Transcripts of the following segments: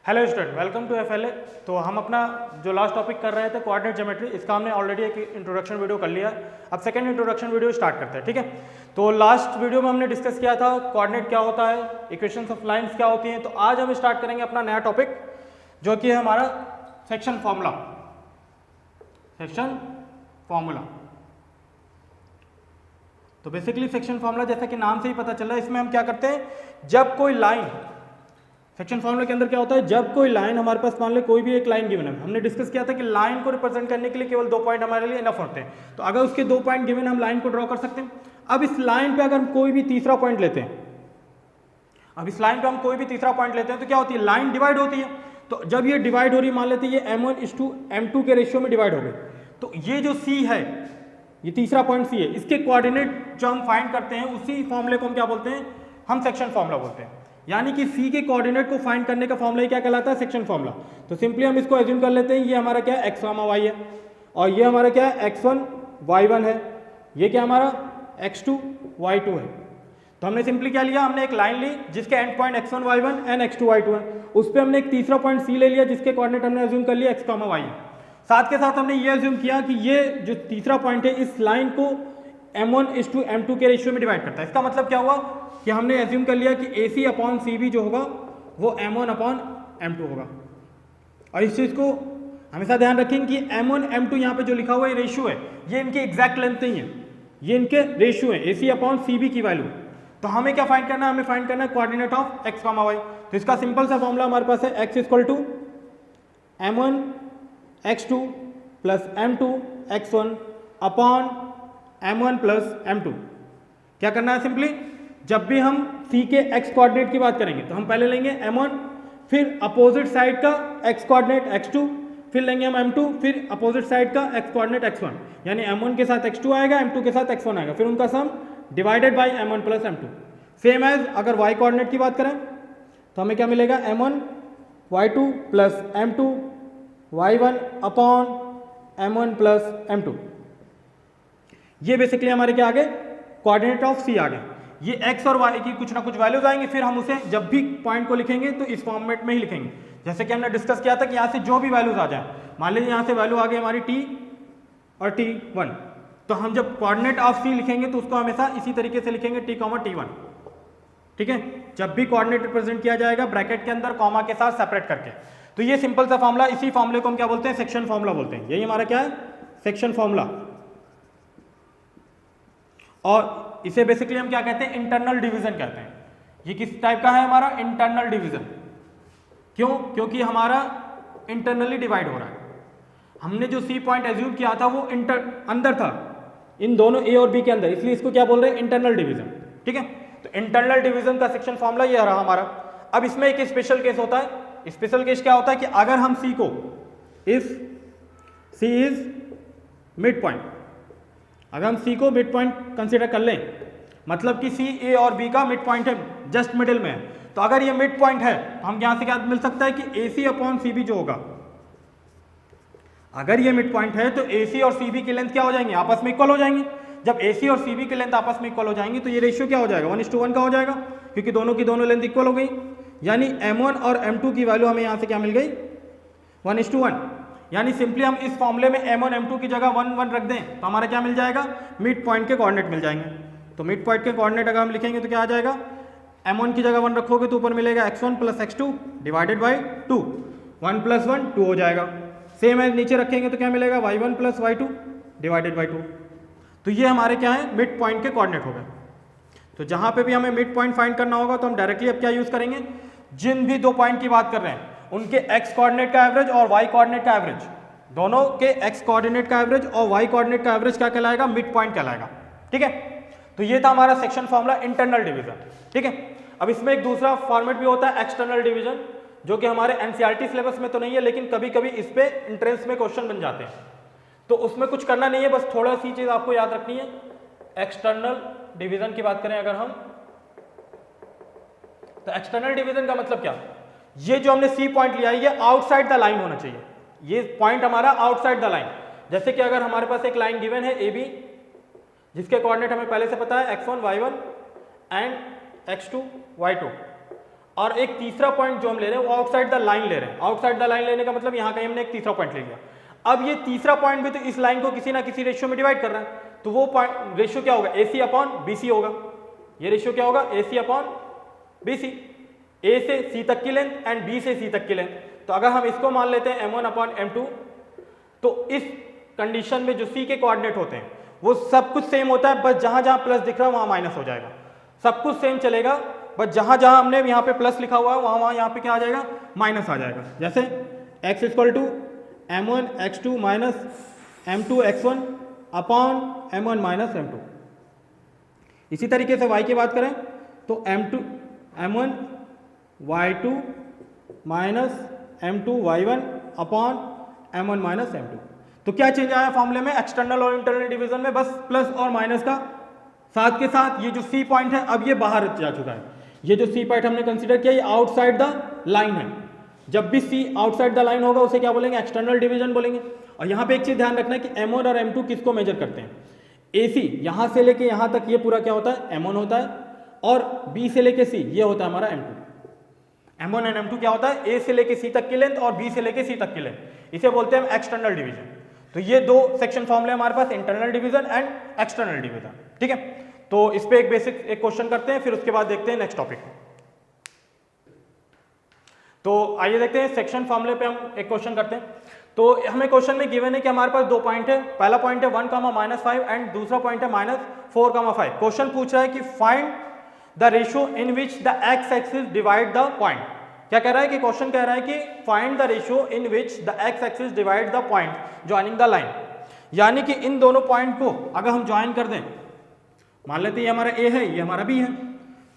Hello student, welcome to FLA. तो हम अपना जो लास्ट टॉपिक कर रहे थे कोऑर्डिनेट ज्योमेट्री, इसका हमने ऑलरेडी एक इंट्रोडक्शन वीडियो कर लिया। अब सेकंड इंट्रोडक्शन वीडियो स्टार्ट करते हैं, ठीक है। तो लास्ट वीडियो में हमने डिस्कस किया था कोऑर्डिनेट क्या होता है, इक्वेशंस ऑफ लाइंस क्या होती हैं। तो आज हम स्टार्ट करेंगे अपना नया टॉपिक जो कि है हमारा सेक्शन फॉर्मूला। सेक्शन फॉर्मूला तो बेसिकली सेक्शन फॉर्मूला जैसा कि नाम से ही पता चल रहा है, इसमें हम क्या करते हैं, जब कोई लाइन, सेक्शन फॉर्मूला के अंदर क्या होता है, जब कोई लाइन हमारे पास, मान ले कोई भी एक लाइन गिवन है, हमने डिस्कस किया था कि लाइन को रिप्रेजेंट करने के लिए केवल 2 पॉइंट हमारे लिए इनफ होते हैं। तो अगर उसके 2 पॉइंट गिवन, हम लाइन को ड्रॉ कर सकते हैं। अब इस लाइन पे अगर हम कोई भी तीसरा पॉइंट लेते हैं, अब इस लाइन पे हम कोई भी तीसरा पॉइंट लेते हैं तो क्या होती है, लाइन डिवाइड होती है। तो जब ये डिवाइड हो रही है, मान लेते हैं ये m1:m2 के रेशियो में डिवाइड हो गई, तो ये जो C है, ये तीसरा पॉइंट C है, इसके कोऑर्डिनेट जो हम फाइंड करते हैं उसी फॉर्मूले को हम क्या बोलते हैं, हम सेक्शन फॉर्मूला बोलते हैं। यानी कि C के कोऑर्डिनेट को फाइंड करने का फॉर्मूला ही क्या कहलाता है, सेक्शन फॉर्मूला। तो सिंपली हम इसको एज्यूम कर लेते हैं, ये हमारा क्या है, x, y है, और ये हमारा क्या है, x1 y1 है, ये क्या हमारा x2 y2 है। तो हमने सिंपली क्या लिया, हमने एक लाइन ली जिसके and point x1 y1 and x2 y2 है, उस पर हमने एक तीसरा पॉइंट C ले लिया जिसके कोऑर्डिनेट हमने एज्यूम कर लिया x, y है। साथ के साथ हमने ये एज्यूम किया कि ये जो तीसरा पॉइंट है इस लाइन को m1:m2 के रेशियो में डिवाइड करता है। इसका मतलब क्या हुआ कि हमने एज्यूम कर लिया कि AC/CB जो होगा वो m1/m2 होगा। और इस चीज़ को हमेशा ध्यान रखेंगे कि m1 m2 यहाँ पे जो लिखा हुआ है रेशियो है, ये इनकी एग्जैक्ट लेंथ नहीं है, ये इनके रेशियो है AC/CB की वैल्यू। तो हमें क्या फाइंड करना है, हमें फाइंड करना है कोऑर्डिनेट ऑफ x, y। तो इसका सिंपल सा फॉर्मूला हमारे पास है x = m1 x2 + m2 x1 upon m1 + m2। क्या करना है, सिंपली जब भी हम C के x कोऑर्डिनेट की बात करेंगे तो हम पहले लेंगे m1, फिर अपोजिट साइड का x कोऑर्डिनेट x2, फिर लेंगे हम m2, फिर अपोजिट साइड का x कोऑर्डिनेट x1, यानी m1 के साथ x2 आएगा, m2 के साथ x1 आएगा, फिर उनका sum divided by m1 + m2। Same as अगर y कोऑर्डिनेट की बात करें तो हमें क्या मिलेगा, m1 y2 + m2 y1 upon m1 + m2। ये बेसिकली हमारे क्या आ गए, कोऑर्डिनेट ऑफ C आ गए। ये x और y की कुछ ना कुछ वैल्यूज आएंगे, फिर हम उसे जब भी पॉइंट को लिखेंगे तो इस फॉर्मेट में ही लिखेंगे। जैसे कि हमने डिस्कस किया था कि यहाँ से जो भी वैल्यूज आ जाए, मान लीजिए यहाँ से वैल्यू आ गई हमारी t और t1, तो हम जब कोऑर्डिनेट ऑफ C लिखेंगे तो उसको हमेशा इसी तरीके से लिखेंगे t, t1, ठीक है। जब भी कोऑर्डिनेट रिप्रेजेंट किया जाएगा ब्रैकेट के अंदर कॉमा के साथ सेपरेट करके। तो ये सिंपल सा फॉर्मूला, इसी फॉर्मूले को हम क्या बोलते हैं, सेक्शन फॉर्मूला बोलते हैं। यही हमारा क्या है, सेक्शन फॉर्मूला। और इसे बेसिकली हम क्या कहते हैं, इंटरनल डिवीजन कहते हैं। ये किस टाइप का है, हमारा इंटरनल डिवीजन। क्यों, क्योंकि हमारा इंटरनली डिवाइड हो रहा है। हमने जो C पॉइंट एज्यूम किया था वो अंदर था, इन दोनों A और B के अंदर, इसलिए इसको क्या बोल रहे हैं, इंटरनल डिवीजन, ठीक है। तो इंटरनल डिवीजन का सेक्शन फॉर्मूला ये रहा हमारा। अब इसमें एक स्पेशल केस होता है। स्पेशल केस क्या होता है कि अगर हम C को, if C is mid point, अगर हम C को मिड पॉइंट कंसीडर कर लें, मतलब कि C A और B का मिड पॉइंट है, जस्ट मिडिल में है, तो अगर ये मिड पॉइंट है तो हम यहाँ से क्या मिल सकता है कि AC/CB जो होगा, अगर ये मिड पॉइंट है तो AC और CB की लेंथ क्या हो जाएंगे, आपस में इक्वल हो जाएंगे। जब AC और CB की लेंथ आपस में इक्वल हो जाएंगी तो ये रेशियो क्या हो जाएगा, 1:1 का हो जाएगा, क्योंकि दोनों की दोनों लेंथ इक्वल हो गई। यानी m1 और m2 की वैल्यू हमें यहाँ से क्या मिल गई, 1:1। यानी सिंपली हम इस फॉर्मूले में m1 m2 की जगह 1 1 रख दें तो हमारा क्या मिल जाएगा, मिड पॉइंट के कोऑर्डिनेट मिल जाएंगे। तो मिड पॉइंट के कोऑर्डिनेट अगर हम लिखेंगे तो क्या आ जाएगा, m1 की जगह 1 रखोगे तो ऊपर मिलेगा x1 + x2 डिवाइडेड बाई 2, 1 + 1 2 हो जाएगा। सेम है, नीचे रखेंगे तो क्या मिलेगा, y1 + y2 डिवाइडेड बाई 2। तो ये हमारे क्या है, मिड पॉइंट के कोऑर्डिनेट हो गए। तो जहां पे भी हमें मिड पॉइंट फाइंड करना होगा तो हम डायरेक्टली अब क्या यूज करेंगे, जिन भी 2 पॉइंट की बात कर रहे हैं उनके x कोऑर्डिनेट का एवरेज और y कोऑर्डिनेट का एवरेज, दोनों के x कोऑर्डिनेट का एवरेज और y कोऑर्डिनेट का एवरेज क्या कहलाएगा, मिड पॉइंट कहलाएगा, ठीक है। तो ये था हमारा सेक्शन फॉर्मूला इंटरनल डिवीजन, ठीक है। अब इसमें एक दूसरा फॉर्मेट भी होता है, एक्सटर्नल डिवीजन, जो कि हमारे NCERT सिलेबस में तो नहीं है, लेकिन कभी कभी इस पे एंट्रेंस में क्वेश्चन बन जाते हैं। तो उसमें कुछ करना नहीं है, बस थोड़ा सी चीज आपको याद रखनी है। एक्सटर्नल डिवीजन की बात करें अगर हम, तो एक्सटर्नल डिवीजन का मतलब क्या, ये जो हमने C पॉइंट लिया है ये आउटसाइड द लाइन होना चाहिए। ये पॉइंट हमारा आउटसाइड द लाइन, जैसे कि अगर हमारे पास एक लाइन गिवन है AB, जिसके कोऑर्डिनेट हमें पहले से पता है x1 y1 and x2 y2, और एक तीसरा पॉइंट जो हम ले रहे हैं वो आउटसाइड द लाइन ले रहे हैं। आउटसाइड द लाइन लेने का मतलब यहाँ कहीं हमने एक तीसरा पॉइंट ले लिया। अब ये तीसरा पॉइंट भी तो इस लाइन को किसी ना किसी रेशियो में डिवाइड कर रहा है, तो वो पॉइंट रेशियो क्या होगा, AC अपॉन BC होगा। ये रेशियो क्या होगा, AC अपॉन BC, A से C तक की लेंथ एंड B से C तक की लेंथ। तो अगर हम इसको मान लेते हैं M1 अपॉन M2, तो इस कंडीशन में जो C के कोऑर्डिनेट होते हैं वो सब कुछ सेम होता है, बस जहां जहां प्लस दिख रहा है वहां माइनस हो जाएगा। सब कुछ सेम चलेगा, बस जहां जहां हमने यहाँ पे प्लस लिखा हुआ है वहां वहां यहाँ पे क्या आ जाएगा, माइनस आ जाएगा। जैसे x equal to M1 x2 minus M2 x1 upon M1 minus M2। इसी तरीके से y की बात करें तो M1 y2 minus M2 y1 upon M1 minus M2। तो क्या चेंज आया फॉर्मूले में, एक्सटर्नल और इंटरनल डिवीजन में बस प्लस और माइनस का, साथ के साथ ये जो C पॉइंट है अब ये बाहर जा चुका है। ये जो C पॉइंट हमने कंसीडर किया ये आउटसाइड द लाइन है। जब भी C आउटसाइड द लाइन होगा उसे क्या बोलेंगे, एक्सटर्नल डिवीजन बोलेंगे। और यहाँ पे एक चीज ध्यान रखना है कि M1 और M2 किसको मेजर करते हैं, AC यहाँ से लेके यहाँ तक ये पूरा क्या होता है, M1 होता है, और B से लेके C ये होता है हमारा M2। M1 और M2 क्या होता है, A से लेके C तक की लेंथ और B से लेके C तक की लेंथ, इसे बोलते हैं एक्सटर्नल डिवीजन। तो ये दो सेक्शन फॉर्मूले हमारे पास, internal division and external division, ठीक है। तो इस पे एक बेसिक एक क्वेश्चन करते हैं, फिर उसके बाद देखते हैं नेक्स्ट टॉपिक। तो आइए देखते हैं सेक्शन फॉर्मूले पे हम एक क्वेश्चन करते हैं। तो हमें क्वेश्चन में गिवन है कि हमारे पास दो पॉइंट है, पहला पॉइंट है 1,-5 एंड दूसरा पॉइंट है -4,5। क्वेश्चन पूछ रहा है कि find the ratio in which the x axis divide the point. क्या कह रहा है कि क्वेश्चन कह रहा है कि find the ratio in which the x axis divide the point joining the line. यानी कि इन दोनों पॉइंट को अगर हम ज्वाइन कर दें, मान लेते हैं ये हमारा A है, ये हमारा B है,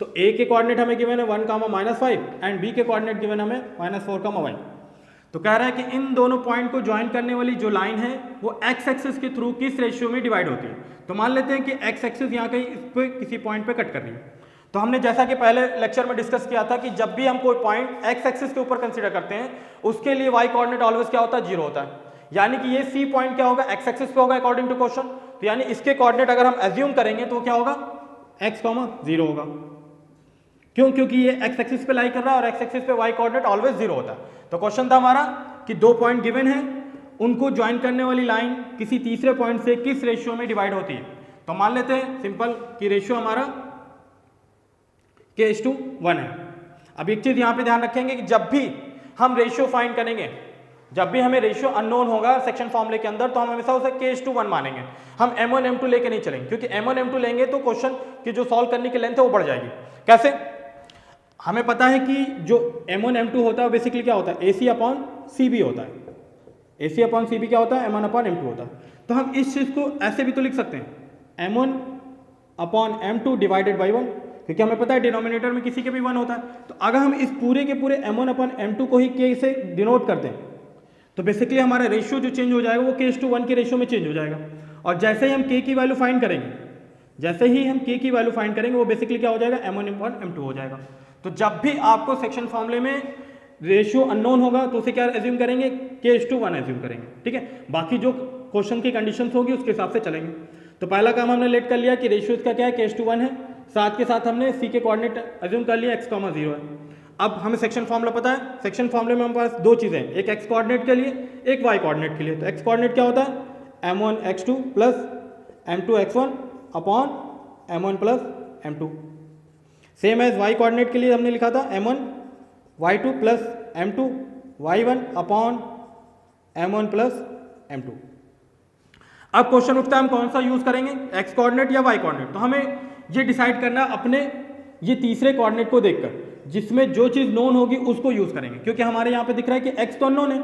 तो A के कोऑर्डिनेट हमें गिवन है 1,-5 एंड B के कोऑर्डिनेट गिवन हमें -4,1। तो कह रहा है कि इन दोनों पॉइंट को ज्वाइन करने वाली जो लाइन है वो एक्स एक्सिस के थ्रू किस रेशियो में डिवाइड होती है। तो मान लेते हैं कि एक्स एक्सिस यहाँ कहीं इस पे किसी पॉइंट पे कट कर रही है। तो हमने जैसा कि पहले लेक्चर में डिस्कस किया था कि जब भी हम कोई पॉइंट एक्स एक्सिस के ऊपर कंसीडर करते हैं उसके लिए वाई कोऑर्डिनेट ऑलवेज क्या होता है, 0 होता है। यानी कि ये C पॉइंट क्या होगा, एक्स एक्सिस पे होगा अकॉर्डिंग टू क्वेश्चन। तो यानी इसके कोऑर्डिनेट अगर हम एज्यूम करेंगे तो क्या होगा, x, 0 होगा। क्यों, क्योंकि ये एक्स एक्सिस पे लाई कर रहा है और एक्स एक्सिस पे वाई कोऑर्डिनेट ऑलवेज 0 होता है। तो क्वेश्चन था हमारा कि दो पॉइंट गिवन है, उनको ज्वाइन करने वाली लाइन किसी तीसरे पॉइंट से किस रेशियो में डिवाइड होती है। तो मान लेते हैं सिंपल कि रेशियो हमारा k:1 है। अब एक चीज यहां पे ध्यान रखेंगे कि जब भी हम रेशियो फाइंड करेंगे, जब भी हमें रेशियो अननोन होगा सेक्शन फॉर्मूले के अंदर, तो हम हमेशा उसे k:1 मानेंगे। हम M1 M2 लेके नहीं चलेंगे, क्योंकि M1 M2 लेंगे तो क्वेश्चन की जो सॉल्व करने की लेंथ है वो बढ़ जाएगी। कैसे, हमें पता है कि जो M1 M2 होता है बेसिकली क्या होता है, AC अपॉन CB होता है। AC अपॉन CB क्या होता है, M1 अपॉन M2 होता है। तो हम इस चीज को ऐसे भी तो लिख सकते हैं, M1 upon M2 divided by 1, क्योंकि हमें पता है डिनोमिनेटर में किसी के भी 1 होता है। तो अगर हम इस पूरे के पूरे M1 अपॉन M2 को ही K से डिनोट कर दें तो बेसिकली हमारा रेशियो जो चेंज हो जाएगा वो k:1 के रेशियो में चेंज हो जाएगा। और जैसे ही हम K की वैल्यू फाइंड करेंगे, जैसे ही हम K की वैल्यू फाइंड करेंगे वो बेसिकली क्या हो जाएगा, M1 अपॉन M2 हो जाएगा। तो जब भी आपको सेक्शन फॉर्मूले में रेशियो अननोन होगा तो उसे क्या एज्यूम करेंगे, k:1 एज्यूम करेंगे, ठीक है। बाकी जो क्वेश्चन की कंडीशंस होगी उसके हिसाब से चलेंगे। तो पहला काम हमने लेट कर लिया कि रेशियो इसका क्या है, k:1 है, साथ के साथ हमने C के कोऑर्डिनेट एज्यूम कर लिया x, 0 है। अब हमें सेक्शन फॉर्मूला पता है, सेक्शन फॉर्मूले में हमारे पास दो चीजें हैं, एक x कोऑर्डिनेट के लिए, एक y कोऑर्डिनेट के लिए। तो x कोऑर्डिनेट क्या होता है, M1 x2 plus M2 x1 upon M1 plus M2। Same as y coordinate के लिए हमने लिखा था M1 y2 plus M2 y1 upon M1 plus M2। अब क्वेश्चन उठता है हम कौन सा यूज करेंगे, x कोऑर्डिनेट या y कोऑर्डिनेट। तो हमें ये डिसाइड करना अपने ये तीसरे कोऑर्डिनेट को देखकर, जिसमें जो चीज नोन होगी उसको यूज करेंगे, क्योंकि हमारे यहाँ पे दिख रहा है कि x तो अननोन है।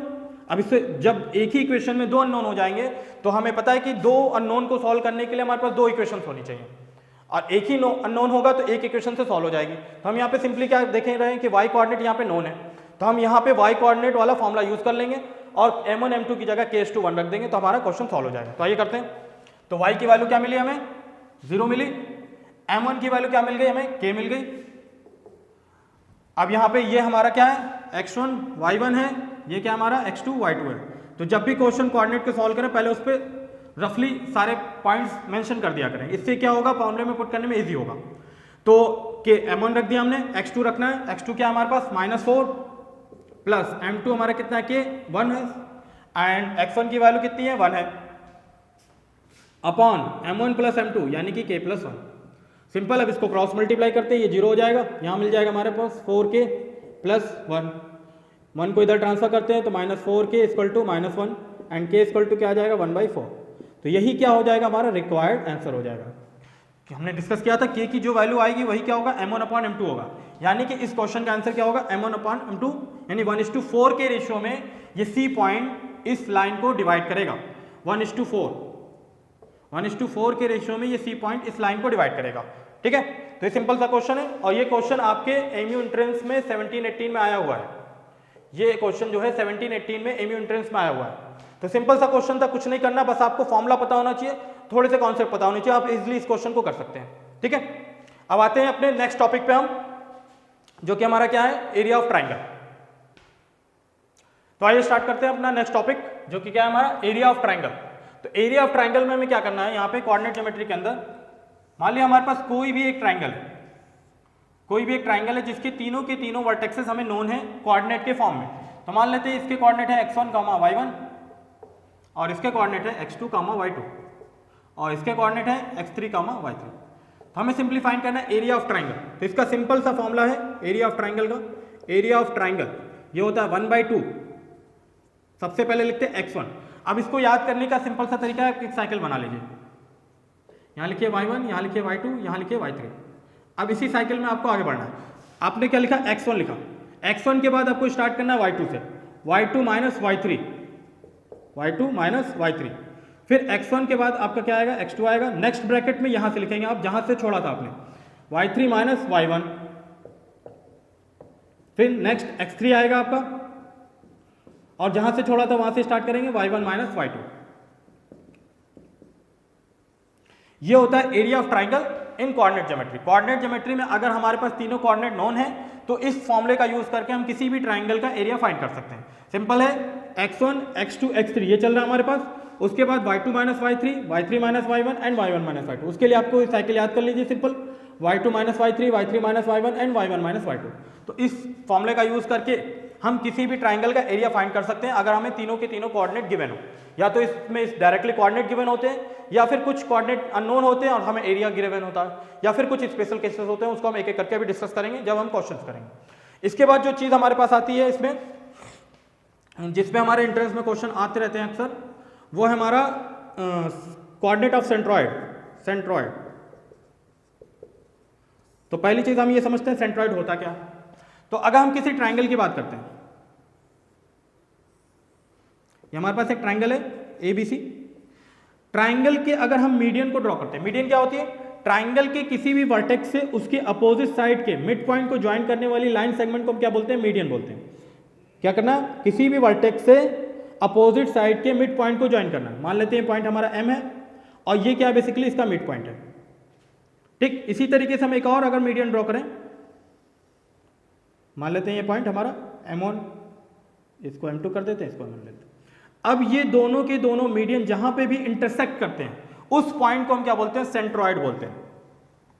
अब इससे जब एक ही इक्वेशन में दो अननोन हो जाएंगे तो हमें पता है कि दो अननोन को सॉल्व करने के लिए हमारे पास दो इक्वेशंस होनी चाहिए, और एक ही अननोन होगा तो एक इक्वेशन से सॉल्व हो जाएगी। तो हम यहाँ पे सिंपली क्या देख रहे हैं कि y कोऑर्डिनेट यहाँ पे नोन है, तो हम यहाँ पे y कोऑर्डिनेट वाला फॉर्मूला यूज कर लेंगे और M1 M2 की जगह k:1 रख देंगे, तो हमारा क्वेश्चन सॉल्व हो जाएगा। तो आइए करते हैं। तो y की वैल्यू क्या मिली हमें, 0 मिली। M1 की वैल्यू क्या मिल गई हमें, k मिल गई। अब यहाँ पे ये हमारा क्या है, x1 y1 है, ये क्या हमारा x2 y2 है। तो जब भी क्वेश्चन कोऑर्डिनेट को सॉल्व करें पहले उस पर रफली सारे पॉइंट्स मेंशन कर दिया करें, इससे क्या होगा, फॉर्मूले में पुट करने में इजी होगा। तो के m1 रख दिया हमने, x2 रखना है, x2 क्या है हमारे पास -4 प्लस m2 हमारा कितना है के 1 है एंड x1 की वैल्यू कितनी है 1 है अपॉन m1 प्लस m2 यानी कि k प्लस 1। सिंपल, अब इसको क्रॉस मल्टीप्लाई करते हैं, ये 0 हो जाएगा, यहाँ मिल जाएगा हमारे पास 4k प्लस 1 को इधर ट्रांसफर करते हैं तो -4k equal to -1 and k equal to क्या आ जाएगा 1/4। तो यही क्या हो जाएगा हमारा रिक्वायर्ड आंसर हो जाएगा। कि हमने डिस्कस किया था k की जो वैल्यू आएगी वही क्या होगा m1 अपॉन m2 होगा, यानी कि इस क्वेश्चन का आंसर क्या होगा m1 अपॉन m2 यानी 1:4 के रेशियो में ये C पॉइंट इस लाइन को डिवाइड करेगा। 1:4 के रेशियो में ये C पॉइंट इस लाइन को डिवाइड करेगा। ठीक है, तो ये सिंपल सा क्वेश्चन है और ये क्वेश्चन आपके एमयू एंट्रेंस में 17-18 में आया हुआ है। ये क्वेश्चन जो है 17-18 में एमयू एंट्रेंस में आया हुआ है। तो सिंपल सा क्वेश्चन था, कुछ नहीं करना, बस आपको फॉर्मूला पता होना चाहिए, थोड़े से कॉन्सेप्ट पता होने चाहिए, आप इजीली इस क्वेश्चन को कर सकते हैं। ठीक है, अब आते हैं अपने नेक्स्ट टॉपिक पे हम, जो कि हमारा क्या है एरिया ऑफ ट्राइंगल। तो आइए स्टार्ट करते हैं अपना नेक्स्ट टॉपिक, जो कि क्या है हमारा एरिया ऑफ ट्राइंगल। तो एरिया ऑफ ट्राइंगल में हमें क्या करना है, यहाँ पे कोऑर्डिनेट ज्योमेट्री के अंदर मान लिया हमारे पास कोई भी एक ट्राइंगल है, कोई भी एक ट्राइंगल है जिसके तीनों के तीनों वर्टेक्सेस हमें नोन है कोऑर्डिनेट के फॉर्म में। तो मान लेते हैं इसके कोऑर्डिनेट है x1, y1 और इसके कोऑर्डिनेट है x2, y2 और इसके कोऑर्डिनेट है x3, y3। तो हमें सिंप्लीफाई करना है एरिया ऑफ ट्राइंगल। तो इसका सिंपल सा फॉर्मूला है एरिया ऑफ ट्राइंगल का। एरिया ऑफ ट्राइंगल ये होता है 1/2, सबसे पहले लिखते हैं x1। अब इसको याद करने का सिंपल सा तरीका है, एक साइकिल बना लीजिए, यहाँ लिखिए y1, यहाँ लिखिए y2, यहाँ लिखिए y3। अब इसी साइकिल में आपको आगे बढ़ना है। आपने क्या लिखा x1 लिखा, x1 के बाद आपको स्टार्ट करना है y2 से, y2 minus y3, y2 minus y3, फिर x1 के बाद आपका क्या आएगा x2 आएगा, नेक्स्ट ब्रैकेट में यहाँ से लिखेंगे आप जहाँ से छोड़ा था आपने y3 माइनस y1, फिर नेक्स्ट x3 आएगा आपका और जहाँ से छोड़ा था वहाँ से स्टार्ट करेंगे y1 माइनस y2। ये होता है area of triangle in coordinate geometry. Coordinate geometry में अगर हमारे पास तीनों कोऑर्डिनेट नोन है तो इस फॉर्मूले का यूज करके हम किसी भी ट्राइंगल का एरिया फाइंड कर सकते हैं। सिंपल है, x1, x2, x3 ये चल रहा है हमारे पास, उसके बाद y2 minus y3, y3 minus y1 and y1 minus y2। उसके लिए आपको साइकिल याद कर लीजिए, simple y2 minus y3, y3 minus y1 and y1 minus y2। तो इस फॉर्मूले का यूज करके हम किसी भी ट्राइंगल का एरिया फाइंड कर सकते हैं अगर हमें तीनों के तीनों कोऑर्डिनेट गिवन हो, या तो इसमें डायरेक्टली कोऑर्डिनेट गिवन होते हैं या फिर कुछ कोऑर्डिनेट अननोन होते हैं और हमें एरिया गिवन होता है, या फिर कुछ स्पेशल केसेस होते हैं, उसको हम एक एक करके भी डिस्कस करेंगे जब हम क्वेश्चंस करेंगे। इसके बाद जो चीज़ हमारे पास आती है इसमें, जिसमें हमारे इंट्रेंस में क्वेश्चन आते रहते हैं अक्सर, वो है हमारा कोऑर्डिनेट ऑफ सेंट्रॉइड। तो पहली चीज हम ये समझते हैं सेंट्रॉइड होता क्या। तो अगर हम किसी ट्राइंगल की बात करते हैं, ये हमारे पास एक ट्राइंगल है ABC। ट्राइंगल के अगर हम मीडियन को ड्रॉ करते हैं, मीडियन क्या होती है, ट्राइंगल के किसी भी वर्टेक्स से उसके अपोजिट साइड के मिड पॉइंट को ज्वाइन करने वाली लाइन सेगमेंट को हम क्या बोलते हैं, मीडियन बोलते हैं। क्या करना, किसी भी वर्टेक्स से अपोजिट साइड के मिड पॉइंट को ज्वाइन करना। मान लेते हैं पॉइंट हमारा M है और ये क्या है, बेसिकली इसका मिड पॉइंट है। ठीक, इसी तरीके से हम एक और अगर मीडियन ड्रॉ करें, मान लेते हैं ये पॉइंट हमारा M1, इसको M2 कर देते हैं, इसको M1 लेते हैं। अब ये दोनों के दोनों मीडियन जहां पे भी इंटरसेक्ट करते हैं उस पॉइंट को हम क्या बोलते हैं, सेंट्रॉइड बोलते हैं।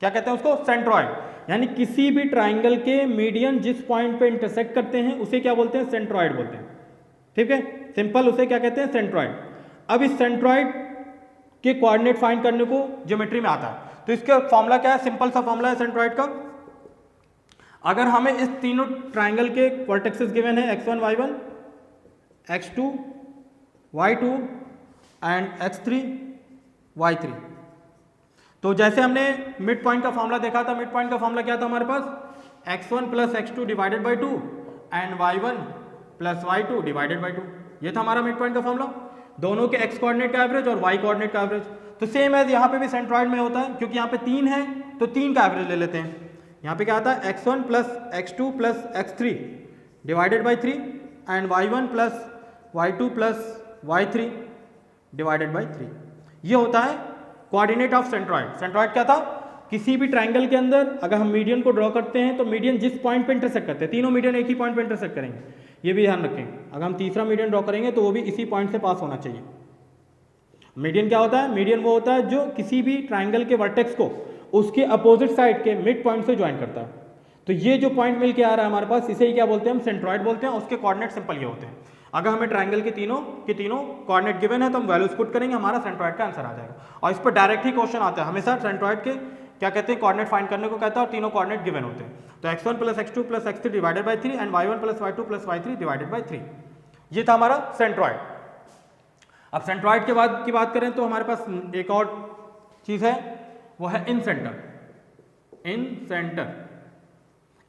क्या कहते हैं उसको, सेंट्रॉइड। यानी किसी भी ट्राइंगल के मीडियन जिस पॉइंट पे इंटरसेक्ट करते हैं उसे क्या बोलते हैं, सेंट्रॉइड बोलते हैं। ठीक है, सिंपल, उसे क्या कहते हैं, सेंट्रॉइड। अब इस सेंट्रॉइड के कोऑर्डिनेट फाइंड करने को ज्योमेट्री में आता है। तो इसका फॉर्मूला क्या है, सिंपल सा फॉर्मूला है सेंट्रॉइड का। अगर हमें इस तीनों ट्राइंगल के वर्टेक्सेस गिवन है x1 y1, x2 y2 and x3 y3, तो जैसे हमने मिड पॉइंट का फॉर्मूला देखा था, मिड पॉइंट का फॉर्मूला क्या था हमारे पास, x1 plus x2 divided by 2 and y1 plus y2 divided by 2। ये था हमारा मिड पॉइंट का फॉर्मूला, दोनों के x कोऑर्डिनेट का एवरेज और y कोऑर्डिनेट का एवरेज। तो सेम एज यहाँ पे भी सेंट्रॉइड में होता है, क्योंकि यहाँ पे 3 है तो 3 का एवरेज ले लेते हैं। यहाँ पे क्या आता है, x1 plus x2 plus x3 divided by 3 and y1 plus y2 plus y3 divided by 3। ये होता है कोऑर्डिनेट ऑफ सेंट्रॉइड। सेंट्रॉइड क्या था, किसी भी ट्राइंगल के अंदर अगर हम मीडियन को ड्रॉ करते हैं तो मीडियन जिस पॉइंट पे इंटरसेक्ट करते हैं, तीनों मीडियन एक ही पॉइंट पे इंटरसेक्ट करेंगे, ये भी ध्यान रखें। अगर हम तीसरा मीडियन ड्रॉ करेंगे तो वो भी इसी पॉइंट से पास होना चाहिए। मीडियन क्या होता है, मीडियन वो होता है जो किसी भी ट्राइंगल के वर्टेक्स को उसके अपोजिट साइड के मिड पॉइंट से ज्वाइन करता है। तो ये जो पॉइंट मिल के आ रहा है हमारे पास, इसे ही क्या बोलते हैं हम, सेंट्रॉइड बोलते हैं। उसके कोऑर्डिनेट सिंपल ये होते हैं, अगर हमें ट्रायंगल के तीनों कोऑर्डिनेट गिवन है तो हम वैल्यूज पुट करेंगे, हमारा सेंट्रॉइड का आंसर आ जाएगा। और इस पर डायरेक्ट ही क्वेश्चन आता है हमेशा, सेंट्रॉइड के क्या कहते हैं, कोऑर्डिनेट फाइंड करने को कहता है, और तीनों कोऑर्डिनेट गिवन होते हैं। तो x1 + x2 + x3 divided by 3 and y1 + y2 + y3 divided by 3, ये था हमारा सेंट्रॉइड। अब सेंट्रॉइड के बाद की बात करें तो हमारे पास एक और चीज है, वो है इन सेंटर।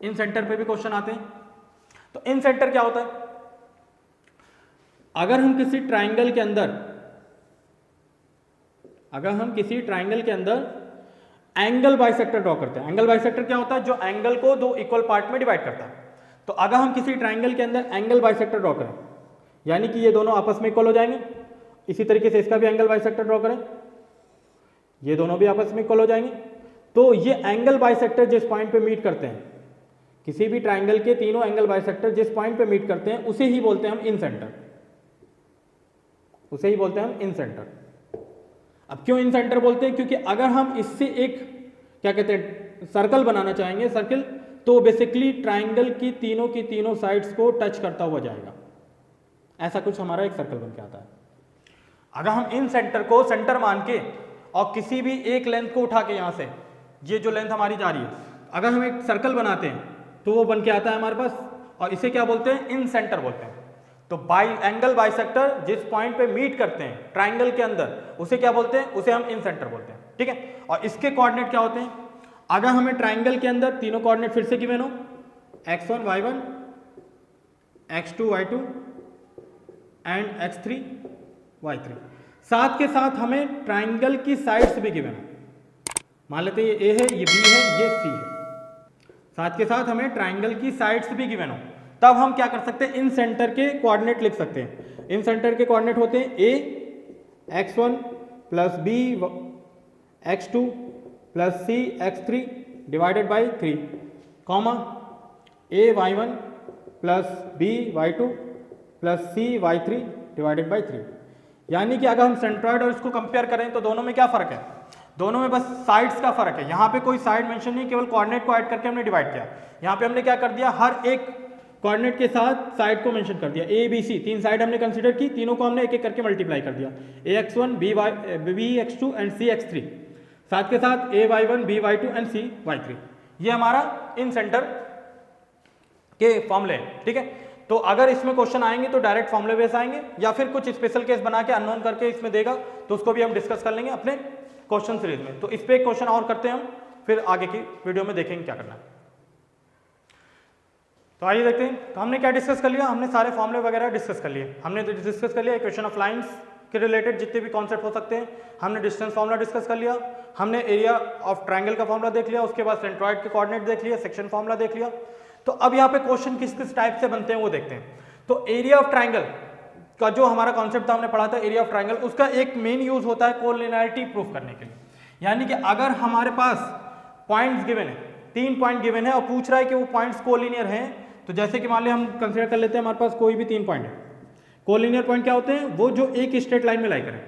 इन सेंटर पे भी क्वेश्चन आते हैं। तो इन सेंटर क्या होता है, अगर हम किसी ट्राइंगल के अंदर एंगल बाइसेक्टर ड्रॉ करते हैं। एंगल बाइसेक्टर क्या होता है, जो एंगल को दो इक्वल पार्ट में डिवाइड करता है। तो अगर हम किसी ट्राइंगल के अंदर एंगल बाइसेक्टर ड्रॉ करें, यानी कि ये दोनों आपस में इक्वल हो जाएंगे, इसी तरीके से इसका भी एंगल बाइसेक्टर ड्रॉ करें, ये दोनों भी आपस में इक्वल हो जाएंगे। तो ये एंगल बाइसेक्टर जिस पॉइंट पे मीट करते हैं, किसी भी ट्राइंगल के तीनों एंगल बाइसेक्टर जिस पॉइंट पे मीट करते हैं, उसे ही बोलते हैं हम इन सेंटर। अब क्यों इन सेंटर बोलते हैं, क्योंकि अगर हम इससे एक क्या कहते हैं सर्कल बनाना चाहेंगे, सर्कल, तो बेसिकली ट्राइंगल की तीनों साइड्स को टच करता हुआ जाएगा, ऐसा कुछ हमारा एक सर्कल बन के आता है। अगर हम इन सेंटर को सेंटर मान के और किसी भी एक लेंथ को उठा के, यहां से ये जो लेंथ हमारी जा रही है, अगर हम एक सर्कल बनाते हैं तो वो बन के आता है हमारे पास, और इसे क्या बोलते हैं, इन सेंटर बोलते हैं। तो एंगल बाइसेक्टर जिस पॉइंट पे मीट करते हैं ट्राइंगल के अंदर, उसे क्या बोलते हैं, उसे हम इन सेंटर बोलते हैं, ठीक है। और इसके कोऑर्डिनेट क्या होते हैं, अगर हमें ट्राइंगल के अंदर तीनों कोऑर्डिनेट फिर से गिवन हो, x1 y1 x2 y2 and x3 y3, साथ के साथ हमें ट्राइंगल की साइड्स भी गिवन है, मान लेते हैं ये A है, ये B है, ये C है, साथ के साथ हमें ट्राइंगल की साइड्स भी गिवन हो, तब हम क्या कर सकते हैं, इन सेंटर के कोऑर्डिनेट लिख सकते हैं। इन सेंटर के कोऑर्डिनेट होते हैं A x1 + b x2 + c x3 divided by 3, comma A y1 + b y2 + c y3 divided by 3। यानी कि अगर हम सेंट्रॉइड और इसको कंपेयर करें तो दोनों में क्या फर्क है, दोनों में बस साइड्स का फर्क है। यहाँ पे कोई साइड मेंशन नहीं, केवल कोऑर्डिनेट को ऐड करके हमने डिवाइड किया। यहाँ पे हमने क्या कर दिया, हर एक कोऑर्डिनेट के साथ साइड को मेंशन कर दिया, A B C, तीन साइड हमने कंसीडर की, तीनों को हमने एक एक करके मल्टीप्लाई कर दिया, ax1 b x2 and c x3, साथ के साथ a y1 b y2 and c y3। ये हमारा इन सेंटर के फॉर्मूले हैं, ठीक है। तो अगर इसमें क्वेश्चन आएंगे तो डायरेक्ट फॉर्मूले बेस आएंगे, या फिर कुछ स्पेशल केस बना के अननोन करके इसमें देगा, तो उसको भी हम डिस्कस कर लेंगे अपने क्वेश्चन सीरीज में। तो इस पे एक क्वेश्चन और करते हैं हम, फिर आगे की वीडियो में देखेंगे क्या करना है। तो आइए देखते हैं, तो हमने क्या डिस्कस कर लिया, हमने सारे फॉर्मूले वगैरह डिस्कस कर लिए। हमने तो डिस्कस कर लिया इक्वेशन ऑफ लाइंस के रिलेटेड जितने भी कॉन्सेप्ट हो सकते हैं, हमने डिस्टेंस फॉर्मूला डिस्कस कर लिया, हमने एरिया ऑफ ट्राइंगल का फॉर्मूला देख लिया, उसके बाद सेंट्रॉइड के कोऑर्डिनेट देख लिया, सेक्शन फॉर्मूला देख लिया। तो अब यहाँ पे क्वेश्चन किस किस टाइप से बनते हैं वो देखते हैं। तो एरिया ऑफ ट्राइंगल का जो हमारा कॉन्सेप्ट था, हमने पढ़ा था एरिया ऑफ ट्राइंगल, उसका एक मेन यूज होता है कोलिनियरिटी प्रूफ करने के लिए। यानी कि अगर हमारे पास पॉइंट्स गिवन है, 3 पॉइंट गिवन है और पूछ रहा है कि वो पॉइंट्स कोलिनियर हैं, तो जैसे कि मान लिया हम कंसीडर कर लेते हैं हमारे पास कोई भी 3 पॉइंट है। कोलिनियर पॉइंट क्या होते हैं, वो जो एक स्ट्रेट लाइन में लाई करें,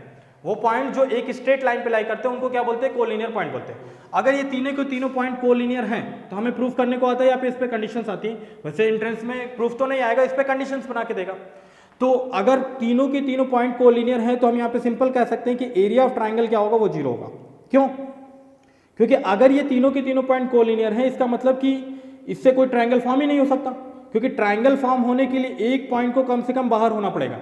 वो पॉइंट जो एक स्ट्रेट लाइन पे लाई करते हैं उनको क्या बोलते हैं, कोलिनियर पॉइंट बोलते हैं। अगर ये तीनों पॉइंट कोलिनियर हैं तो हमें प्रूफ करने को आता है, या पे इस पे कंडीशंस आती हैं। वैसे एंट्रेंस में प्रूफ तो नहीं आएगा, इस पे कंडीशंस बना के देगा। तो अगर तीनों के तीनों पॉइंट कोलिनियर हैं तो हम यहाँ पे सिंपल कह सकते हैं कि एरिया ऑफ ट्राइंगल क्या होगा, वो 0 होगा। क्यों, क्योंकि अगर ये तीनों के तीनों पॉइंट कोलिनियर हैं, इसका मतलब कि इससे कोई ट्राइंगल फॉर्म ही नहीं हो सकता, क्योंकि ट्राइंगल फॉर्म होने के लिए एक पॉइंट को कम से कम बाहर होना पड़ेगा,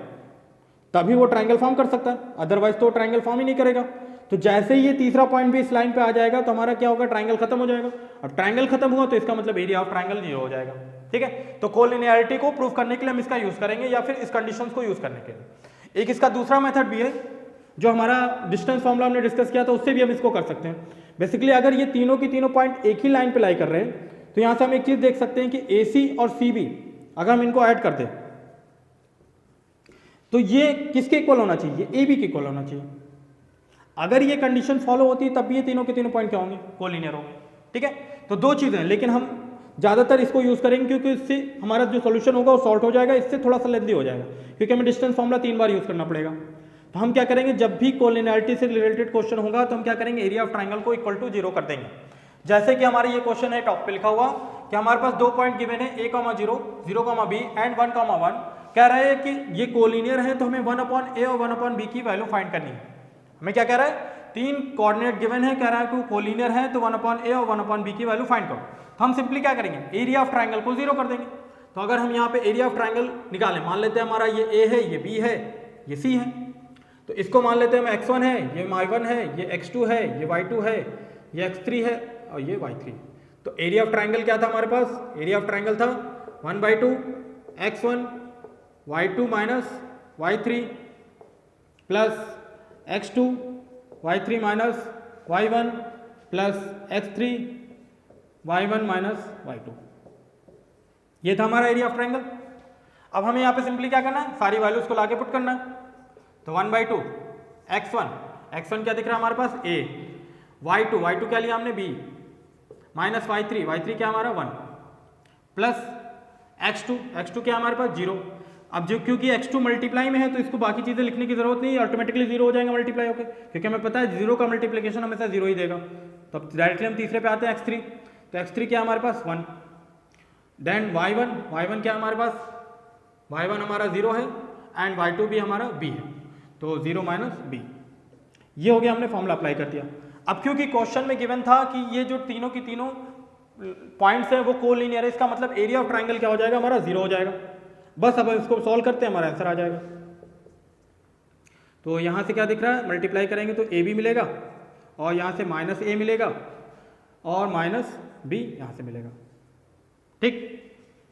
तभी वो ट्राइंगल फॉर्म कर सकता है, अदरवाइज तो ट्राइंगल फॉर्म ही नहीं करेगा। तो जैसे ही ये तीसरा पॉइंट भी इस लाइन पे आ जाएगा तो हमारा क्या होगा, ट्राइंगल खत्म हो जाएगा। अब ट्राइंगल खत्म हुआ तो इसका मतलब एरिया ऑफ ट्राइंगल 0 हो जाएगा, ठीक है। तो कोलिनियरिटी को प्रूव करने के लिए हम इसका यूज करेंगे, या फिर इस कंडीशन को यूज करने के लिए। एक इसका दूसरा मेथड भी है, जो हमारा डिस्टेंस फॉर्मूला हमने डिस्कस किया था, उससे भी हम इसको कर सकते हैं। बेसिकली अगर ये तीनों की तीनों पॉइंट एक ही लाइन पे लाई कर रहे हैं, तो यहां से हम एक चीज देख सकते हैं कि AC और CB अगर हम इनको ऐड कर दें तो ये किसके इक्वल होना चाहिए, AB के इक्वल होना चाहिए। अगर ये कंडीशन फॉलो होती है तब भी ये तीनों के तीनों पॉइंट क्या होंगे, कोलिनियर होंगे, ठीक है। तो 2 चीजें हैं, लेकिन हम ज्यादातर इसको यूज करेंगे क्योंकि इससे हमारा जो सोल्यूशन होगा वो सॉल्व हो जाएगा, इससे थोड़ा सा लेंदी हो जाएगा क्योंकि हमें डिस्टेंस फॉर्मूला 3 बार यूज करना पड़ेगा। तो हम क्या करेंगे, जब भी कोलिनियरिटी से रिलेटेड क्वेश्चन होगा तो हम क्या करेंगे, एरिया ऑफ ट्राइंगल को इक्वल टू 0 कर देंगे। जैसे कि हमारा ये क्वेश्चन है, टॉप पे लिखा हुआ कि हमारे पास 2 पॉइंट गिवन है, a, 0, 0, b एंड 1, 1 कह रहा है कि ये कोलिनियर है, तो हमें 1/a और 1/b की वैल्यू फाइंड करनी है। हमें क्या कह रहा है, 3 कोऑर्डिनेट गिवन है, कह रहा है कि कोलिनियर है, तो 1/a और 1/b की वैल्यू फाइंड करो। तो हम सिंपली क्या करेंगे, एरिया ऑफ ट्राइंगल को 0 कर देंगे। तो अगर हम यहाँ पे एरिया ऑफ ट्राइंगल निकालें, मान लेते हैं हमारा ये a है, ये b है, ये c है, तो इसको मान लेते हैं हम x1 है, ये y1 है, ये x2 है, ये y2 है, ये x3 है और ये y3। तो एरिया ऑफ ट्राइंगल क्या था हमारे पास, एरिया ऑफ ट्राइंगल था 1/2 x1 y2 minus y3 plus x2 y3 minus y1 plus x3 y1 minus y2। ये था हमारा एरिया ऑफ ट्राइंगल। अब हमें यहाँ पे सिंपली क्या करना है, सारी वैल्यूज को लाके पुट करना है। तो 1/2 x1 क्या दिख रहा है हमारे पास a, y2 क्या लिया हमने b, माइनस y3 क्या हमारा 1 प्लस x2 क्या हमारे पास 0। अब जो क्योंकि x2 मल्टीप्लाई में है तो इसको बाकी चीज़ें लिखने की जरूरत नहीं है, ऑटोमेटिकली 0 हो जाएगा मल्टीप्लाई होकर, क्योंकि हमें पता है 0 का मल्टीप्लिकेशन हमेशा 0 ही देगा। तो अब डायरेक्टली हम तीसरे पे आते हैं x3, तो x3 क्या हमारे पास 1, देन y1 क्या हमारे पास, y1 हमारा 0 है एंड y2 भी हमारा b है, तो 0 माइनस b। ये हो गया, हमने फॉर्मूला अप्लाई कर दिया। अब क्योंकि क्वेश्चन में गिवन था कि ये जो तीनों की तीनों पॉइंट्स है वो कोलिनियर है, इसका मतलब एरिया ऑफ ट्राइंगल क्या हो जाएगा हमारा 0 हो जाएगा। बस अब इसको सॉल्व करते हैं, हमारा आंसर आ जाएगा। तो यहाँ से क्या दिख रहा है, मल्टीप्लाई करेंगे तो a भी मिलेगा और यहाँ से माइनस a मिलेगा और माइनस b यहाँ से मिलेगा। ठीक,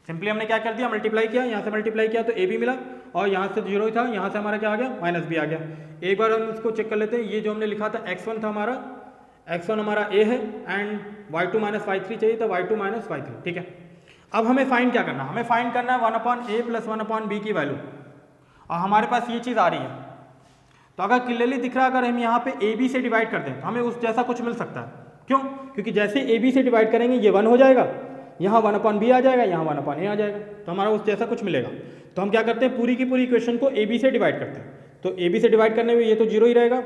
सिंपली हमने क्या कर दिया, मल्टीप्लाई किया, यहाँ से मल्टीप्लाई किया तो a भी मिला और यहाँ से 0 ही था, यहाँ से हमारा क्या आ गया, माइनस b आ गया। एक बार हम इसको चेक कर लेते हैं, ये जो हमने लिखा था x1 था हमारा, x1 हमारा a है एंड y2 माइनस y3 चाहिए था, y2 माइनस y3। ठीक है, अब हमें फाइंड क्या करना है, हमें फाइंड करना है 1/a प्लस 1/b की वैल्यू, और हमारे पास ये चीज़ आ रही है। तो अगर क्लियरली दिख रहा है, अगर हम यहाँ पे a b से डिवाइड कर दें तो हमें उस जैसा कुछ मिल सकता है। क्यों, क्योंकि जैसे a b से डिवाइड करेंगे ये 1 हो जाएगा, यहाँ 1/b आ जाएगा, यहाँ 1/a आ जाएगा, तो हमारा उस जैसा कुछ मिलेगा। तो हम क्या करते हैं, पूरी की पूरी इक्वेशन को a b से डिवाइड करते हैं। तो a b से डिवाइड करने में ये तो 0 ही रहेगा,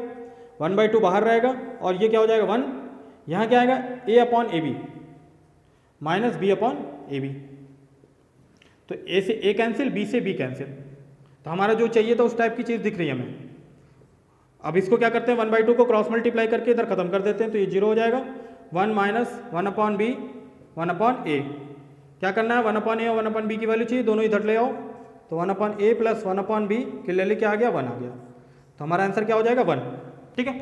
1/2 बाहर रहेगा और ये क्या हो जाएगा 1, यहाँ क्या आएगा a/ab माइनस b/ab। तो a से a कैंसिल, b से b कैंसिल, तो हमारा जो चाहिए था उस टाइप की चीज़ दिख रही है हमें। अब इसको क्या करते हैं, 1/2 को क्रॉस मल्टीप्लाई करके इधर खत्म कर देते हैं, तो ये 0 हो जाएगा। 1 माइनस 1/b 1/a, क्या करना है, 1/a और 1/b की वैल्यू चाहिए, दोनों इधर ले आओ, तो 1/a प्लस 1/b क्लियरली क्या आ गया, 1 आ गया। तो हमारा आंसर क्या हो जाएगा 1। ठीक है,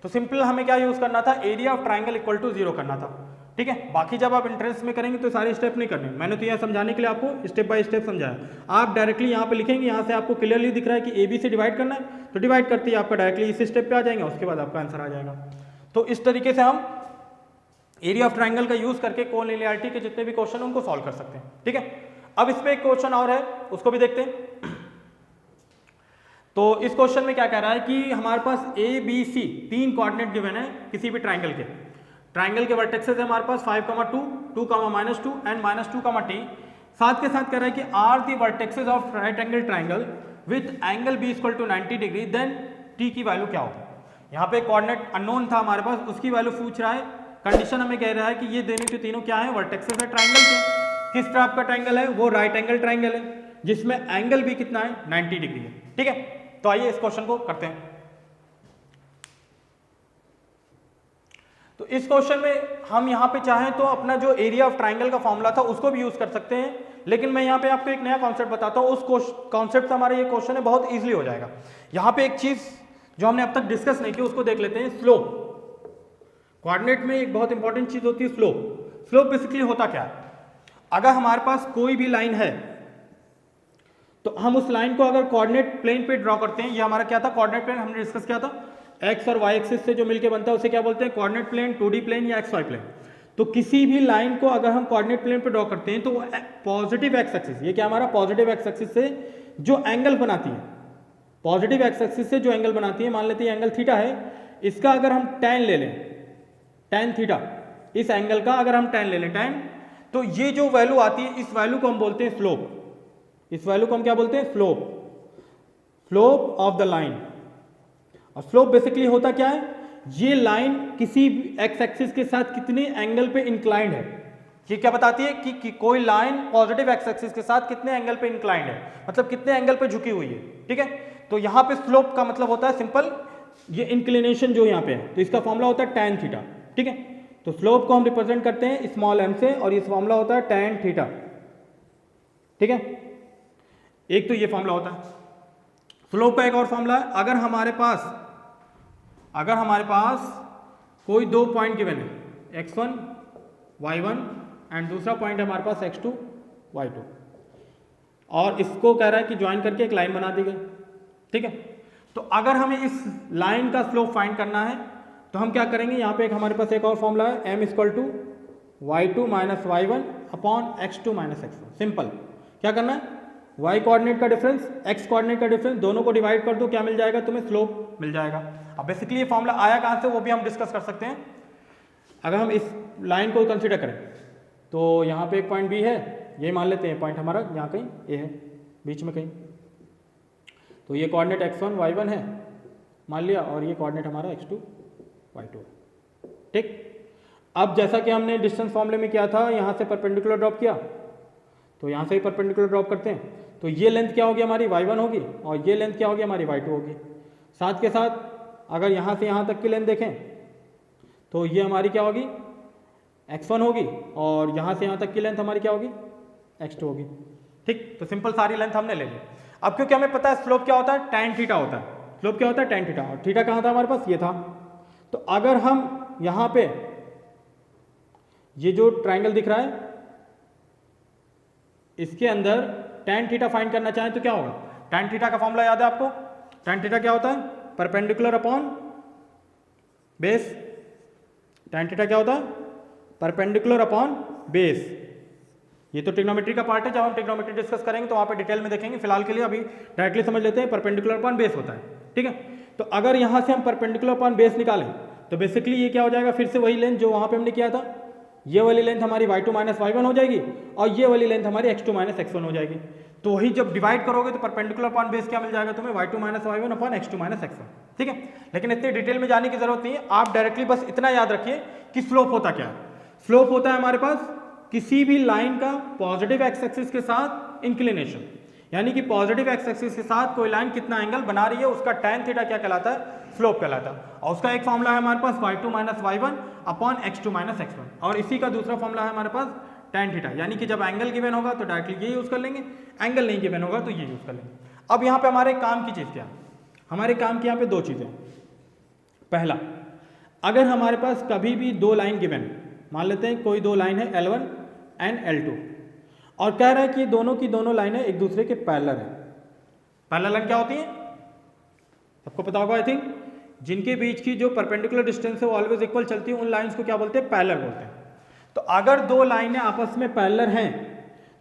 तो सिंपल हमें क्या यूज़ करना था, area of triangle equal to 0 करना था। ठीक है, बाकी जब आप इंट्रेंस में करेंगे तो सारे स्टेप नहीं करने, मैंने तो यह समझाने के लिए आपको स्टेप बाय स्टेप समझाया। आप डायरेक्टली यहाँ पे लिखेंगे, यहाँ से आपको क्लियरली दिख रहा है कि a b से डिवाइड करना है, तो डिवाइड करते ही आपका डायरेक्टली इस स्टेप पे आ जाएंगे, उसके बाद आपका आंसर आ जाएगा। तो इस तरीके से हम एरिया ऑफ ट्राइंगल का यूज करके कोलिनियरिटी के जितने भी क्वेश्चन उनको सॉल्व कर सकते हैं। ठीक है, अब इस पे एक क्वेश्चन और है, उसको भी देखते हैं। तो इस क्वेश्चन में क्या कह रहा है कि हमारे पास a b c 3 coordinate given है किसी भी ट्राइंगल के वर्टेक्सेस है हमारे पास 5,2, 2,-2 एंड -2,t। साथ के साथ कह रहा है कि are the vertexes of right angle triangle with angle b = 90 degree, then t की वैल्यू क्या होगी। यहाँ पे कोऑर्डिनेट अननोन था हमारे पास, उसकी वैल्यू पूछ रहा है। कंडीशन हमें कह रहा है कि ये दोनों के तीनों क्या है, वर्टेक्सेस है ट्राइंगल के। किस टाइप का ट्राइंगल है, वो राइट एंगल ट्राइंगल है, जिसमें एंगल भी कितना है, 90 डिग्री है। ठीक है, तो आइए इस क्वेश्चन को करते हैं। तो इस क्वेश्चन में हम यहाँ पे चाहें तो अपना जो एरिया ऑफ ट्राइंगल का फॉर्मूला था उसको भी यूज कर सकते हैं, लेकिन मैं यहाँ पे आपको एक नया कॉन्सेप्ट बताता हूँ। उस कॉन्सेप्ट से हमारा ये क्वेश्चन है बहुत इजीली हो जाएगा। यहाँ पे एक चीज जो हमने अब तक डिस्कस नहीं की उसको देख लेते हैं, स्लोप। कोऑर्डिनेट में एक बहुत इंपॉर्टेंट चीज होती है स्लोप। स्लोप बेसिकली होता क्या है, अगर हमारे पास कोई भी लाइन है तो हम उस लाइन को अगर कोऑर्डिनेट प्लेन पे ड्रॉ करते हैं, ये हमारा क्या था, कोऑर्डिनेट प्लेन हमने डिस्कस किया था, एक्स और वाई एक्सिस से जो मिलके बनता है उसे क्या बोलते हैं, कोऑर्डिनेट प्लेन, 2D प्लेन या XY प्लेन। तो किसी भी लाइन को अगर हम कोऑर्डिनेट प्लेन पे ड्रॉ करते हैं तो पॉजिटिव एक्स एक्सिस, ये क्या हमारा पॉजिटिव एक्स एक्सिस से जो एंगल बनाती है, पॉजिटिव एक्स एक्सिस से जो एंगल बनाती है, मान लेते हैं एंगल थीटा है, इसका अगर हम tan ले लें, tan थीटा, इस एंगल का अगर हम tan ले लें, tan, तो ये जो वैल्यू आती है इस वैल्यू को हम बोलते हैं स्लोप। इस वैल्यू को हम क्या बोलते हैं, slope. Slope of the line, और स्लोप बेसिकली होता क्या है, ये लाइन किसी एक्स एक्सिस के साथ कितने एंगल पे इंक्लाइंड है, ये क्या बताती है कि कोई लाइन पॉजिटिव एक्स एक्सिस के साथ कितने एंगल पे इंक्लाइंड है, मतलब कितने एंगल पे झुकी हुई है। ठीक है, तो यहाँ पे स्लोप का मतलब होता है सिंपल ये इंक्लिनेशन जो यहाँ पे है, तो इसका फॉर्मूला होता है tan थीटा। ठीक है, तो स्लोप को हम रिप्रेजेंट करते हैं स्मॉल m से और ये फॉर्मूला होता है tan थीटा। ठीक है, एक तो ये फॉर्मूला होता है। स्लोप का एक और फॉर्मूला है, अगर हमारे पास कोई दो पॉइंट गिवन है x1 y1 एंड दूसरा पॉइंट है हमारे पास x2 y2 और इसको कह रहा है कि ज्वाइन करके एक लाइन बना दी गई। ठीक है, तो अगर हमें इस लाइन का स्लोप फाइंड करना है तो हम क्या करेंगे, यहाँ पे एक हमारे पास एक और फॉर्मूला है m equal to y2 minus y1 upon x2 minus x1। Simple, क्या करना है, y कोऑर्डिनेट का डिफरेंस x कोऑर्डिनेट का डिफरेंस दोनों को डिवाइड कर दो, क्या मिल जाएगा तुम्हें, स्लोप मिल जाएगा। अब बेसिकली ये फॉर्मूला आया कहाँ से वो भी हम डिस्कस कर सकते हैं। अगर हम इस लाइन को कंसिडर करें तो यहाँ पे एक पॉइंट B है, यही मान लेते हैं पॉइंट हमारा यहाँ कहीं A है बीच में कहीं, तो ये कोऑर्डिनेट x1 y1 है मान लिया और ये कोऑर्डिनेट हमारा x2 y2। ठीक, अब जैसा कि हमने डिस्टेंस फॉर्मूले में किया था, यहाँ से परपेंडिकुलर ड्रॉप किया तो यहाँ से ही परपेंडिकुलर ड्रॉप करते हैं, तो ये लेंथ क्या होगी हमारी y1 होगी और ये लेंथ क्या होगी हमारी y2 होगी। साथ के साथ अगर यहाँ से यहाँ तक की लेंथ देखें तो ये हमारी क्या होगी x1 होगी और यहाँ से यहाँ तक की लेंथ हमारी क्या होगी x2 होगी। ठीक, तो सिंपल सारी लेंथ हमने ले ली। अब क्योंकि हमें पता है स्लोप क्या होता है, tan थीटा होता है। स्लोप क्या होता है, tan थीटा, और थीटा कहाँ था हमारे पास, ये था। तो अगर हम यहाँ पे ये जो ट्राइंगल दिख रहा है इसके अंदर tan थीटा फाइंड करना चाहें तो क्या होगा, tan थीटा का फॉर्मूला याद है आपको, tan थीटा क्या होता है, perpendicular upon base. tan theta क्या होता है, परपेंडिकुलर अपॉन बेस। ये तो ट्रिग्नोमेट्री का पार्ट है, जब हम ट्रिग्नोमेट्री डिस्कस करेंगे तो वहाँ पे डिटेल में देखेंगे, फिलहाल के लिए अभी डायरेक्टली समझ लेते हैं परपेंडिकुलर अपॉन बेस होता है। ठीक है, तो अगर यहाँ से हम परपेंडिकुलर अपॉन बेस निकालें तो बेसिकली ये क्या हो जाएगा, फिर से वही लेंथ जो वहाँ पे हमने किया था, ये वाली लेंथ हमारी y2 माइनस y1 हो जाएगी और ये वाली लेंथ हमारी x2 माइनस x1 हो जाएगी। तो वही जब डिवाइड करोगे तो परपेंडिकुलर अपॉन बेस क्या मिल जाएगा तुम्हें, y2 minus y1 upon x2 minus x1। ठीक है, लेकिन इतनी डिटेल में जाने की जरूरत नहीं है, आप डायरेक्टली बस इतना याद रखिए कि स्लोप होता क्या है। स्लोप होता है हमारे पास किसी भी लाइन का पॉजिटिव एक्स एक्सिस के साथ इंक्लिनेशन, यानी कि पॉजिटिव एक्स एक्सिस के साथ कोई लाइन कितना एंगल बना रही है उसका tan थीटा क्या कहलाता है, स्लोप कहलाता है। और उसका एक फॉर्मूला है हमारे पास y2 minus y1 upon x2 minus x1 और इसी का दूसरा फॉर्मूला है हमारे पास tan थीटा, यानी कि जब एंगल गिवन होगा तो डायरेक्टली ये यूज कर लेंगे, एंगल नहीं गिवन होगा तो ये यूज कर लेंगे। अब यहाँ पे हमारे काम की चीज क्या है, हमारे काम की यहाँ पे दो चीजें। पहला, अगर हमारे पास कभी भी दो लाइन गिवन, मान लेते हैं कोई दो लाइन है L1 एंड L2 और कह रहा है कि दोनों की दोनों लाइनें एक दूसरे के पैरेलल है। पैरेलल लाइन क्या होती है, सबको पता होगा आई थिंक, जिनके बीच की जो परपेंडिकुलर डिस्टेंस है वो ऑलवेज इक्वल चलती है, उन लाइंस को क्या बोलते हैं, पैरेलल बोलते हैं। तो अगर दो लाइनें आपस में पैरेलल हैं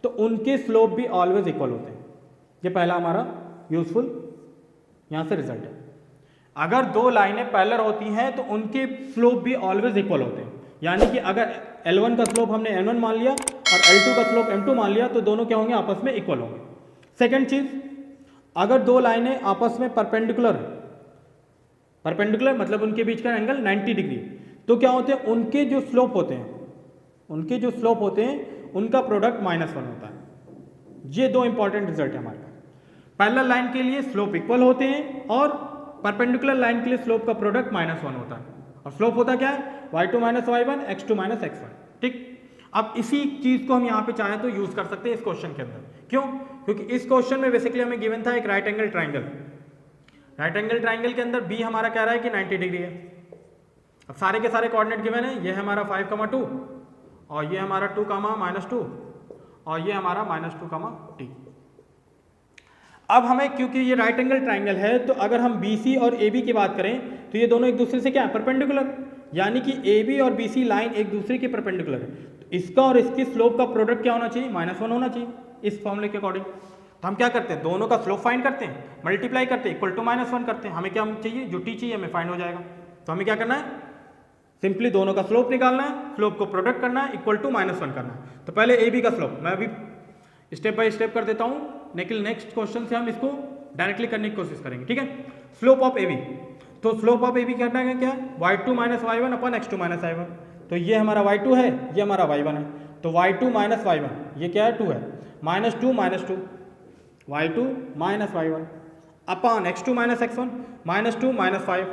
तो उनके स्लोप भी ऑलवेज इक्वल होते हैं। ये पहला हमारा यूजफुल यहाँ से रिजल्ट है। अगर दो लाइनें पैरेलल होती हैं तो उनके स्लोप भी ऑलवेज इक्वल होते हैं, यानी कि अगर L1 का स्लोप हमने N1 मान लिया और L2 का स्लोप M2 मान लिया तो दोनों क्या होंगे, आपस में इक्वल होंगे। सेकेंड चीज, अगर दो लाइनें आपस में परपेंडिकुलर मतलब उनके बीच का एंगल 90 डिग्री, तो क्या होते हैं, उनके जो स्लोप होते हैं उनका प्रोडक्ट -1 होता है। ये दो इंपॉर्टेंट रिजल्ट है हमारे पास। पैरेलल लाइन के लिए स्लोप इक्वल होते हैं और परपेंडिकुलर लाइन के लिए स्लोप का प्रोडक्ट -1 होता है। और स्लोप होता क्या है, y2 minus y1 x2 minus x1। ठीक, अब इसी चीज को हम यहाँ पे चाहें तो यूज कर सकते हैं इस क्वेश्चन के अंदर। क्यों, क्योंकि इस क्वेश्चन में बेसिकली हमें गिवन था एक right angle triangle. Right angle triangle के अंदर b हमारा कह रहा है कि 90 डिग्री है। अब सारे के सारे कोऑर्डिनेट गिवन है, ये हमारा 5,2 और ये हमारा 2, -2 और ये हमारा -2, t। अब हमें क्योंकि ये राइट एंगल ट्राइंगल है तो अगर हम BC और AB की बात करें तो ये दोनों एक दूसरे से क्या है, परपेंडिकुलर, यानी कि AB और BC लाइन एक दूसरे के परपेंडिकुलर है। तो इसका और इसके स्लोप का प्रोडक्ट क्या होना चाहिए, -1 होना चाहिए इस फॉर्मूले के अकॉर्डिंग। तो हम क्या करते हैं, दोनों का स्लोप फाइंड करते हैं, मल्टीप्लाई करते हैं, इक्वल टू -1 करते हैं। हमें क्या चाहिए, जो t चाहिए हमें फाइंड हो जाएगा। तो हमें क्या करना है, सिंपली दोनों का स्लोप निकालना है, स्लोप को प्रोडक्ट करना है, इक्वल टू -1 करना है। तो पहले AB का स्लोप मैं अभी स्टेप बाय स्टेप कर देता हूँ, लेकिन नेक्स्ट क्वेश्चन से हम इसको डायरेक्टली करने की कोशिश करेंगे। ठीक है, स्लोप ऑफ AB। तो स्लोप ऑफ ए बी करना है क्या, y2 माइनस y1 अपन x2 माइनस y1। तो ये हमारा y2 है, ये हमारा y1 है, तो y2 माइनस y1 ये क्या है 2 है, -2 -2 y2 माइनस y1 अपन x2 माइनस x1 -2 -5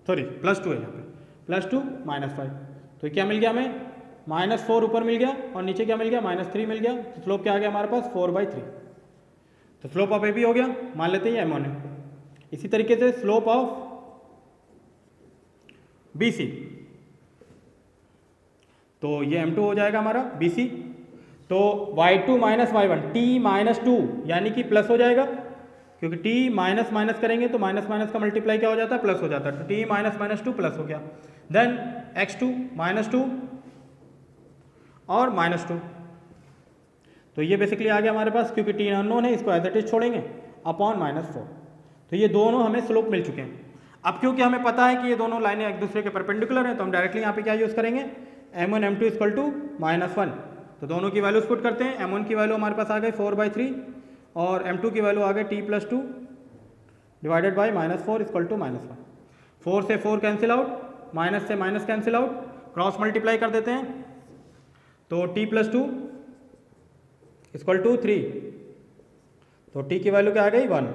सॉरी +2 है यहाँ पे, +2 -5। तो ये क्या मिल गया हमें, -4 ऊपर मिल गया और नीचे क्या मिल गया -3 मिल गया। तो स्लोप क्या आ गया हमारे पास 4/3। तो स्लोप ऑफ ए बी हो गया, मान लेते हैं m1 है। इसी तरीके से स्लोप ऑफ बी सी, तो ये m2 हो जाएगा हमारा बी सी। तो y2 माइनस y1 t -2 यानी कि प्लस हो जाएगा, क्योंकि t माइनस माइनस करेंगे तो माइनस माइनस का मल्टीप्लाई क्या हो जाता है, प्लस हो जाता है। तो t -2 प्लस हो गया। देन x2 -2 और -2, तो ये बेसिकली आ गया हमारे पास, क्योंकि t अननोन है इसको एज इट इज छोड़ेंगे, अपॉन -4। तो ये दोनों हमें स्लोप मिल चुके हैं। अब क्योंकि हमें पता है कि ये दोनों लाइनें एक दूसरे के परपेंडिकुलर हैं, तो हम डायरेक्टली यहाँ पे क्या यूज़ करेंगे, m1 m2 इक्वल टू -1। तो दोनों की वैल्यूज पुट करते हैं। m1 की वैल्यू हमारे पास आ गई 4/3 और m2 की वैल्यू आ गई t +2 divided by -4 equal to -1। 4 से 4 कैंसिल आउट, माइनस से minus cancel out, cross multiply कर देते हैं। तो t +2 इक्वल टू 3, तो t की वैल्यू क्या आ गई 1।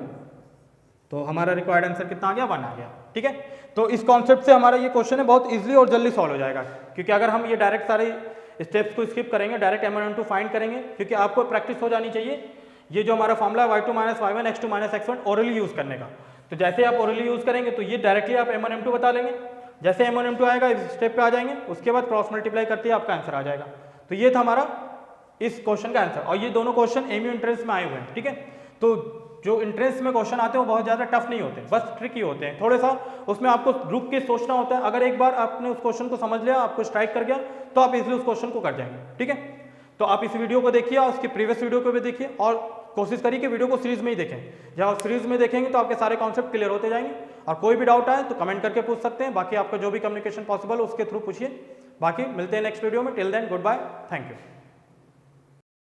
तो हमारा रिक्वायर्ड आंसर कितना आ गया, 1 आ गया। ठीक है, तो इस कॉन्सेप्ट से हमारा ये क्वेश्चन है बहुत इजीली और जल्दी सॉल्व हो जाएगा, क्योंकि अगर हम ये डायरेक्ट सारे स्टेप्स को स्किप करेंगे, डायरेक्ट m1 m2 फाइंड करेंगे, क्योंकि आपको प्रैक्टिस हो जानी चाहिए ये जो हमारा फॉर्मूला है y2 minus y1 x2 minus x1 orally use करने का। तो जैसे आप ओरली यूज करेंगे तो ये डायरेक्टली आप m1 m2 बता लेंगे। जैसे m1 m2 आएगा इस स्टेप पे आ जाएंगे, उसके बाद क्रॉस मल्टीप्लाई करते ही आपका आंसर आ जाएगा। तो ये था हमारा इस क्वेश्चन का आंसर, और ये दोनों क्वेश्चन एमयू एंट्रेंस में आए हुए हैं। ठीक है, तो जो एंट्रेंस में क्वेश्चन आते हैं वो बहुत ज़्यादा टफ नहीं होते, बस ट्रिकी होते हैं थोड़े सा, उसमें आपको रुक के सोचना होता है। अगर एक बार आपने उस क्वेश्चन को समझ लिया, आपको स्ट्राइक कर गया, तो आप इजीली उस क्वेश्चन को कर जाएंगे। ठीक है, तो आप इस वीडियो को देखिए और उसकी प्रीवियस वीडियो को भी देखिए, और कोशिश करिए कि वीडियो को सीरीज में ही देखें। जब आप सीरीज में देखेंगे तो आपके सारे कॉन्सेप्ट क्लियर होते जाएंगे, और कोई भी डाउट आए तो कमेंट करके पूछ सकते हैं। बाकी आपका जो भी कम्युनिकेशन पॉसिबल है उसके थ्रू पूछिए। बाकी मिलते हैं नेक्स्ट वीडियो में। Till then good bye, thank you.